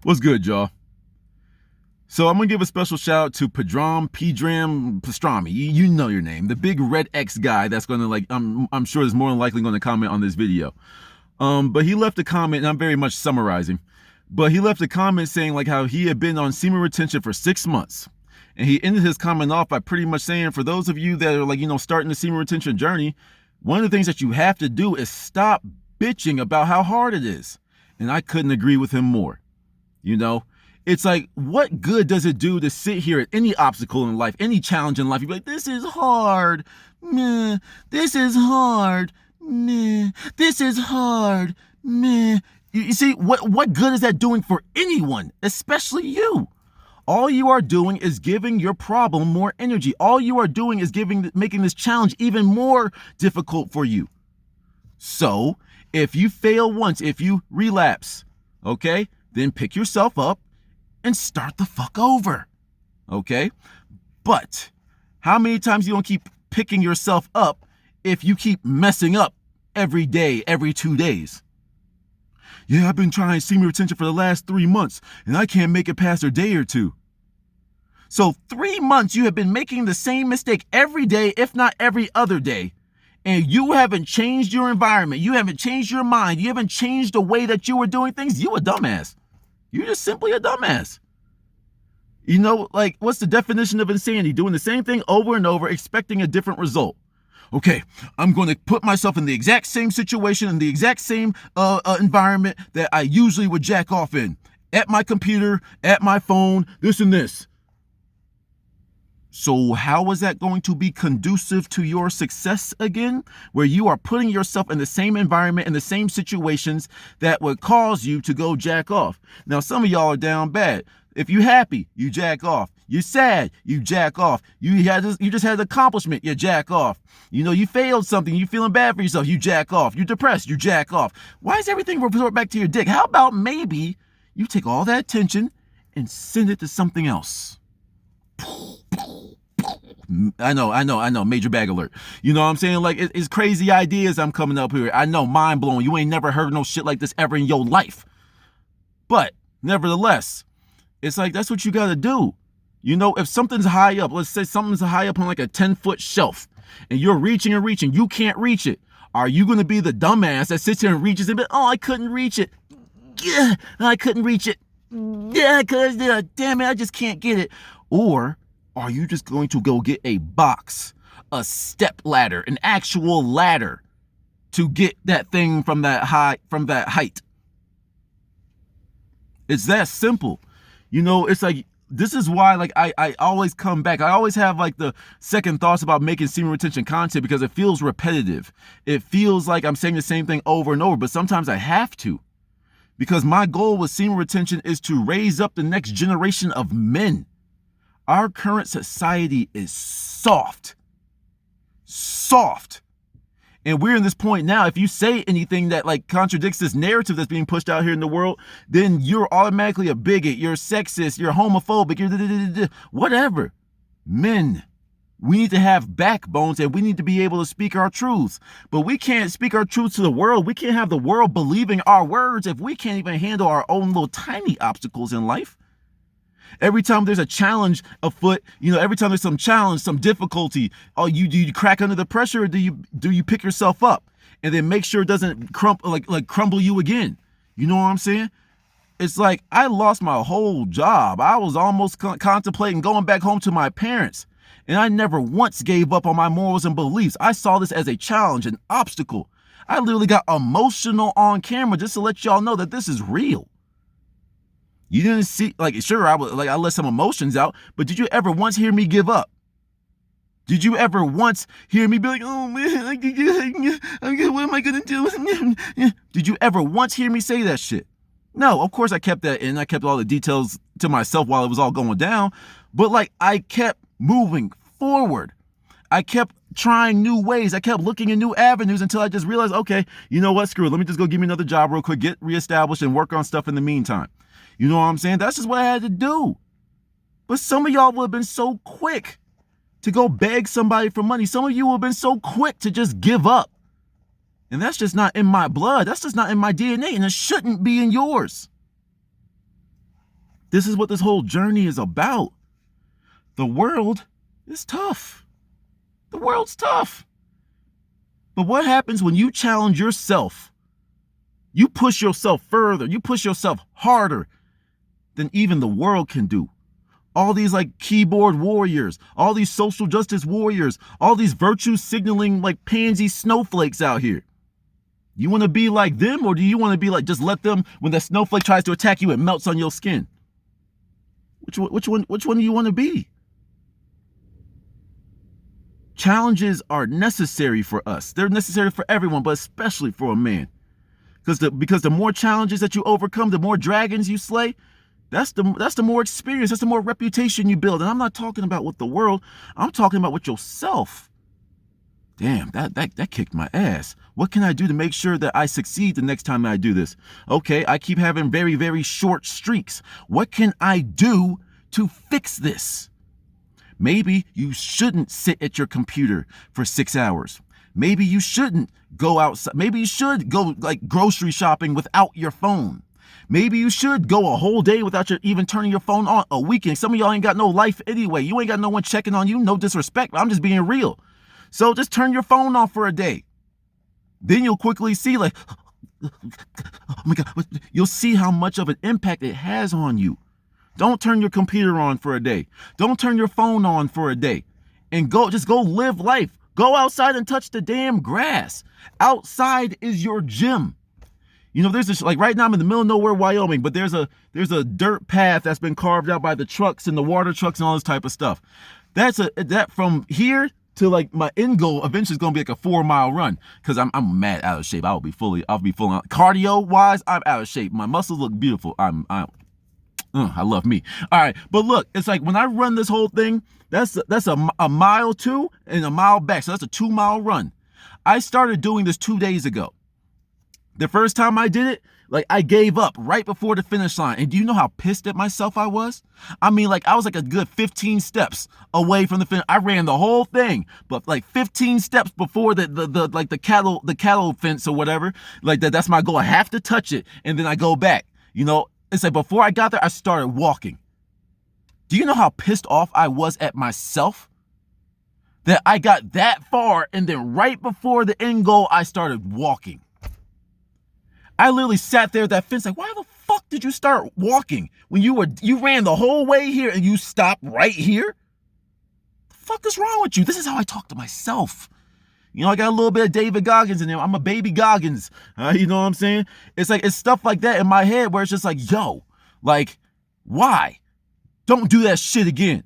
What's good, y'all? So I'm gonna give a special shout out to Pedram Pastrami. You know your name, the big red X guy. That's gonna I'm sure is more than likely going to comment on this video. But he left a comment, and I'm very much summarizing. But he left a comment saying like how he had been on semen retention for 6 months, and he ended his comment off by pretty much saying, for those of you that are starting the semen retention journey, one of the things that you have to do is stop bitching about how hard it is. And I couldn't agree with him more. It's like, what good does it do to sit here at any obstacle in life, any challenge in life? You'd be like, this is hard. Meh. This is hard. Meh. This is hard. Meh. You see, what good is that doing for anyone, especially you? All you are doing is giving your problem more energy. All you are doing is making this challenge even more difficult for you. So, if you fail once, if you relapse, okay, then pick yourself up and start the fuck over, okay? But how many times you don't keep picking yourself up if you keep messing up every day, every 2 days? Yeah, I've been trying semen retention for the last 3 months, and I can't make it past a day or two. So 3 months you have been making the same mistake every day, if not every other day, and you haven't changed your environment, you haven't changed your mind, you haven't changed the way that you were doing things. You a dumbass. You're just simply a dumbass. What's the definition of insanity? Doing the same thing over and over, expecting a different result. Okay, I'm going to put myself in the exact same situation, in the exact same environment that I usually would jack off in. At my computer, at my phone, this and this. So how is that going to be conducive to your success again? Where you are putting yourself in the same environment, in the same situations that would cause you to go jack off. Now, some of y'all are down bad. If you're happy, you jack off. You're sad, you jack off. You just had an accomplishment, you jack off. You failed something, you feeling bad for yourself, you jack off. You're depressed, you jack off. Why is everything resort back to your dick? How about maybe you take all that attention and send it to something else? I know, major bag alert. You know what I'm saying? It's crazy ideas I'm coming up here. I know, mind blowing. You ain't never heard no shit like this ever in your life. But nevertheless, it's like, that's what you gotta do. If something's high up, let's say something's high up on like a 10-foot shelf, and you're reaching and reaching, you can't reach it. Are you gonna be the dumbass that sits here and reaches and be, oh, I couldn't reach it. Yeah, I couldn't reach it. Yeah, cause damn it, I just can't get it. Or are you just going to go get a box, a step ladder, an actual ladder to get that thing from that height? It's that simple. It's like, this is why I always come back. I always have the second thoughts about making semen retention content, because it feels repetitive. It feels like I'm saying the same thing over and over, but sometimes I have to. Because my goal with semen retention is to raise up the next generation of men. Our current society is soft. And we're in this point now, if you say anything that contradicts this narrative that's being pushed out here in the world, then you're automatically a bigot, you're sexist, you're homophobic, you're whatever. Men, we need to have backbones, and we need to be able to speak our truths. But we can't speak our truths to the world. We can't have the world believing our words if we can't even handle our own little tiny obstacles in life. Every time there's a challenge afoot, every time there's some challenge, some difficulty, do you crack under the pressure, or do you pick yourself up and then make sure it doesn't crumble you again? You know what I'm saying? It's like, I lost my whole job. I was almost contemplating going back home to my parents, and I never once gave up on my morals and beliefs. I saw this as a challenge, an obstacle. I literally got emotional on camera just to let y'all know that this is real. You didn't see, sure, I let some emotions out, but did you ever once hear me give up? Did you ever once hear me be like, oh man, what am I gonna do? Did you ever once hear me say that shit? No, of course I kept that in. I kept all the details to myself while it was all going down, but I kept moving forward. I kept trying new ways. I kept looking in new avenues until I just realized, okay, you know what, screw it. Let me just go give me another job real quick, get reestablished, and work on stuff in the meantime. You know what I'm saying? That's just what I had to do. But some of y'all would have been so quick to go beg somebody for money. Some of you would have been so quick to just give up. And that's just not in my blood. That's just not in my DNA, and it shouldn't be in yours. This is what this whole journey is about. The world is tough. The world's tough. But what happens when you challenge yourself? You push yourself further. You push yourself harder than even the world can do. All these like keyboard warriors, all these social justice warriors, all these virtue signaling like pansy snowflakes out here. You want to be like them, or do you want to be like, just let them, when the snowflake tries to attack you, it melts on your skin? Which one do you want to be? Challenges are necessary for us. They're necessary for everyone, but especially for a man. Because the more challenges that you overcome, the more dragons you slay, that's the more experience, that's the more reputation you build. And I'm not talking about with the world, I'm talking about with yourself. Damn, that kicked my ass. What can I do to make sure that I succeed the next time I do this? Okay, I keep having very, very short streaks. What can I do to fix this? Maybe you shouldn't sit at your computer for 6 hours. Maybe you shouldn't go outside. Maybe you should go like grocery shopping without your phone. Maybe you should go a whole day without even turning your phone on, a weekend. Some of y'all ain't got no life anyway. You ain't got no one checking on you. No disrespect. I'm just being real. So just turn your phone off for a day. Then you'll quickly see like, oh my God, you'll see how much of an impact it has on you. Don't turn your computer on for a day. Don't turn your phone on for a day. And just go live life. Go outside and touch the damn grass. Outside is your gym. You know, there's this, like right now I'm in the middle of nowhere, Wyoming, but there's a dirt path that's been carved out by the trucks and the water trucks and all this type of stuff. That from here to like my end goal eventually is going to be like a 4-mile run, because I'm mad out of shape. I'll be fully cardio wise. I'm out of shape. My muscles look beautiful. I love me. All right. But look, it's like when I run this whole thing, that's a mile to and a mile back. So that's a 2-mile run. I started doing this 2 days ago. The first time I did it, like I gave up right before the finish line. And do you know how pissed at myself I was? I mean, like I was like a good 15 steps away from the finish. I ran the whole thing, but like 15 steps before the cattle fence or whatever. Like that's my goal. I have to touch it and then I go back. You know, it's like before I got there, I started walking. Do you know how pissed off I was at myself? That I got that far and then right before the end goal, I started walking. I literally sat there at that fence like, why the fuck did you start walking when you ran the whole way here and you stopped right here? The fuck is wrong with you? This is how I talk to myself. You know, I got a little bit of David Goggins in there. I'm a baby Goggins. You know what I'm saying? It's like, it's stuff like that in my head where it's just like, yo, like, why? Don't do that shit again.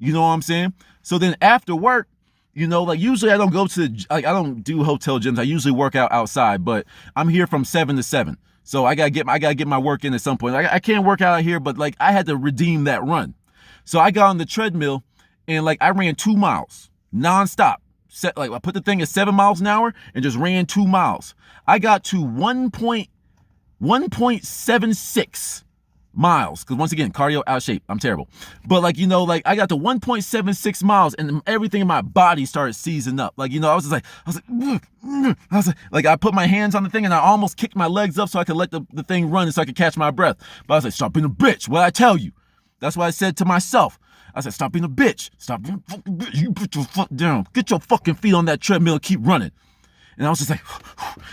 You know what I'm saying? So then after work, you know, like usually I don't go to, I don't do hotel gyms. I usually work out outside, but I'm here from 7 to 7. So I gotta get my work in at some point. I can't work out here, but like I had to redeem that run. So I got on the treadmill and like I ran 2 miles nonstop. Like I put the thing at 7 miles an hour and just ran 2 miles. I got to 1.76 miles, because once again, cardio out of shape. I'm terrible. But like, you know, like I got to 1.76 miles and everything in my body started seizing up. Like, you know, I was like, I put my hands on the thing and I almost kicked my legs up so I could let the thing run and so I could catch my breath. But I was like, stop being a bitch. What'd I tell you? That's what I said to myself. I said, stop being a bitch. Stop being a fucking bitch. You put your foot down. Get your fucking feet on that treadmill and keep running. And I was just like,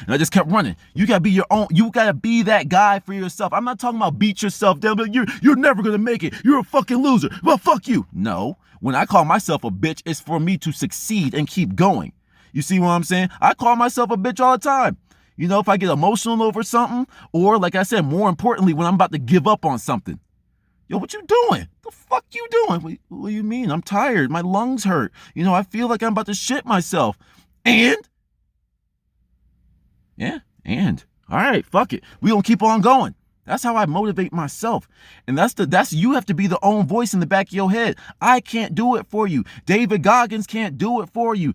and I just kept running. You gotta be your own. You gotta be that guy for yourself. I'm not talking about beat yourself down, but you're never gonna make it. You're a fucking loser. Well, fuck you. No, when I call myself a bitch, it's for me to succeed and keep going. You see what I'm saying? I call myself a bitch all the time. You know, if I get emotional over something, or like I said, more importantly, when I'm about to give up on something. Yo, what you doing? The fuck you doing? What do you mean? I'm tired. My lungs hurt. You know, I feel like I'm about to shit myself. And? Yeah, and. All right, fuck it. We gonna keep on going. That's how I motivate myself. And that's you have to be the own voice in the back of your head. I can't do it for you. David Goggins can't do it for you.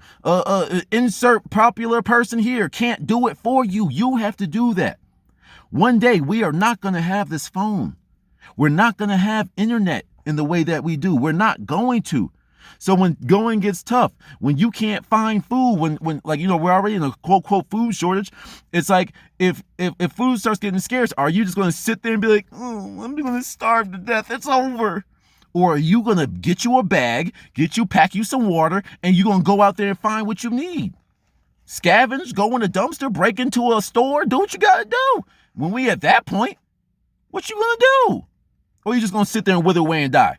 Insert popular person here can't do it for you. You have to do that. One day we are not gonna have this phone. We're not gonna have internet in the way that we do. We're not going to. So when going gets tough, when you can't find food, when like, you know, we're already in a quote food shortage. It's like, if food starts getting scarce, are you just going to sit there and be like, I'm going to starve to death, it's over? Or are you going to get you a bag, pack you some water, and you're going to go out there and find what you need? Scavenge, go in a dumpster, break into a store, do what you got to do. When we at that point, what you going to do? Or you just going to sit there and wither away and die?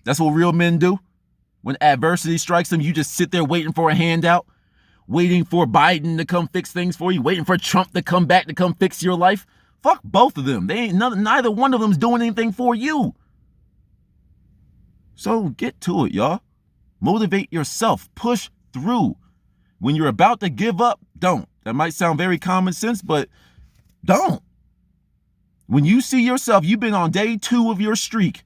That's what real men do. When adversity strikes them, you just sit there waiting for a handout, waiting for Biden to come fix things for you, waiting for Trump to come back to come fix your life. Fuck both of them. They ain't neither one of them's doing anything for you. So get to it, y'all. Motivate yourself. Push through. When you're about to give up, don't. That might sound very common sense, but don't. When you see yourself, you've been on day 2 of your streak,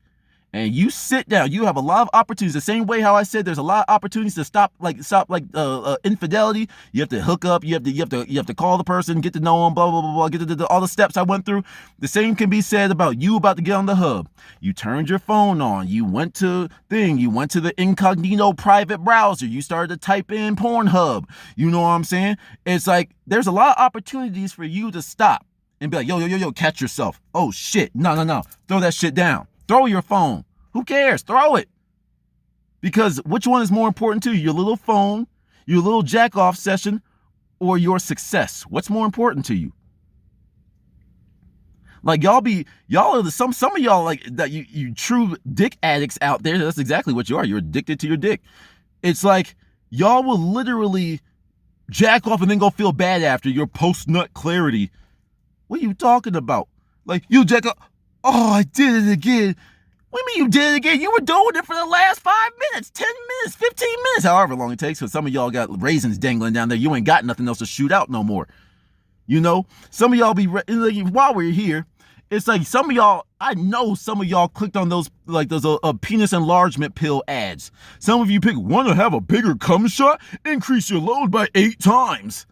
and you sit down, you have a lot of opportunities. The same way how I said there's a lot of opportunities to stop infidelity. You have to hook up. You have to call the person, get to know them, blah blah blah blah. Get to all the steps I went through. The same can be said about you about to get on the hub. You turned your phone on. You went to the incognito private browser. You started to type in Pornhub. You know what I'm saying? It's like there's a lot of opportunities for you to stop and be like, yo, catch yourself. Oh shit, no, throw that shit down. Throw your phone. Who cares? Throw it. Because which one is more important to you? Your little phone, your little jack-off session, or your success? What's more important to you? Like some of y'all like that you true dick addicts out there. That's exactly what you are. You're addicted to your dick. It's like y'all will literally jack off and then go feel bad after your post-nut clarity. What are you talking about? Like you jack off. Oh, I did it again. What do you mean you did it again? You were doing it for the last 5 minutes, 10 minutes, 15 minutes, however long it takes. Because some of y'all got raisins dangling down there. You ain't got nothing else to shoot out no more. You know, some of y'all while we're here, it's like some of y'all, I know some of y'all clicked on those penis enlargement pill ads. Some of you want to have a bigger cum shot? Increase your load by 8 times.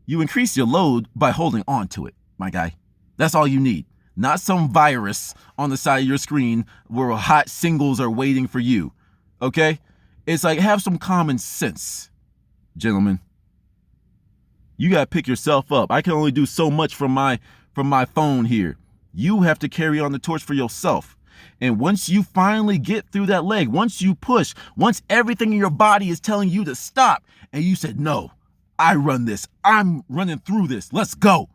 You increase your load by holding on to it, my guy. That's all you need. Not some virus on the side of your screen where hot singles are waiting for you. Okay? It's like, have some common sense, gentlemen. You got to pick yourself up. I can only do so much from my phone here. You have to carry on the torch for yourself. And once you finally get through that leg, once you push, once everything in your body is telling you to stop, and you said, no, I run this. I'm running through this. Let's go.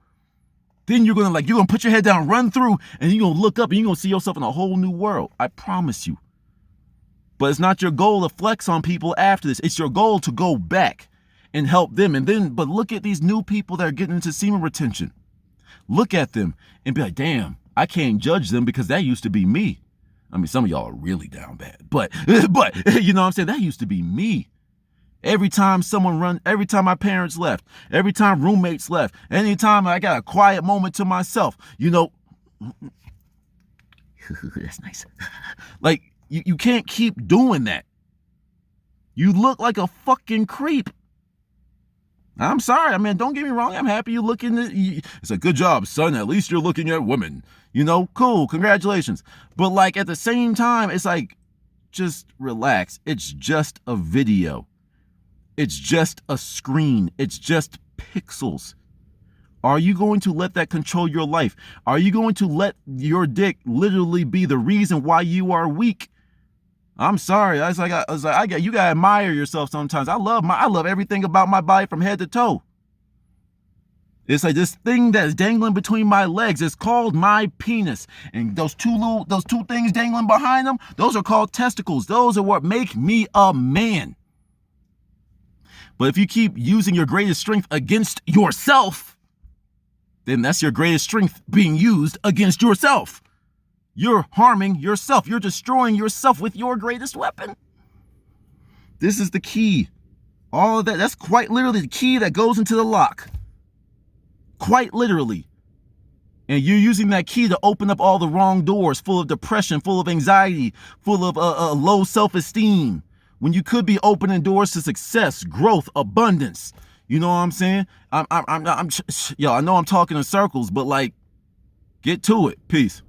Then you're going to put your head down, run through, and you're going to look up and you're going to see yourself in a whole new world. I promise you. But it's not your goal to flex on people after this. It's your goal to go back and help them. But look at these new people that are getting into semen retention. Look at them and be like, damn, I can't judge them because that used to be me. I mean, some of y'all are really down bad, but you know what I'm saying? That used to be me. Every time every time my parents left, every time roommates left, anytime I got a quiet moment to myself, that's nice. Like, you can't keep doing that. You look like a fucking creep. I'm sorry. I mean, don't get me wrong. I'm happy you're looking at, it's a good job, son. At least you're looking at women, cool. Congratulations. But like at the same time, it's like, just relax. It's just a video. It's just a screen. It's just pixels. Are you going to let that control your life? Are you going to let your dick literally be the reason why you are weak? I'm sorry. You gotta admire yourself sometimes. I love everything about my body from head to toe. It's like this thing that is dangling between my legs. It's called my penis. And those two things dangling behind them, those are called testicles. Those are what make me a man. But if you keep using your greatest strength against yourself, then that's your greatest strength being used against yourself. You're harming yourself. You're destroying yourself with your greatest weapon. This is the key. All of that, that's quite literally the key that goes into the lock. Quite literally. And you're using that key to open up all the wrong doors, full of depression, full of anxiety, full of low self-esteem. When you could be opening doors to success, growth, abundance. You know what I'm saying? I know I'm talking in circles, but like, get to it. Peace.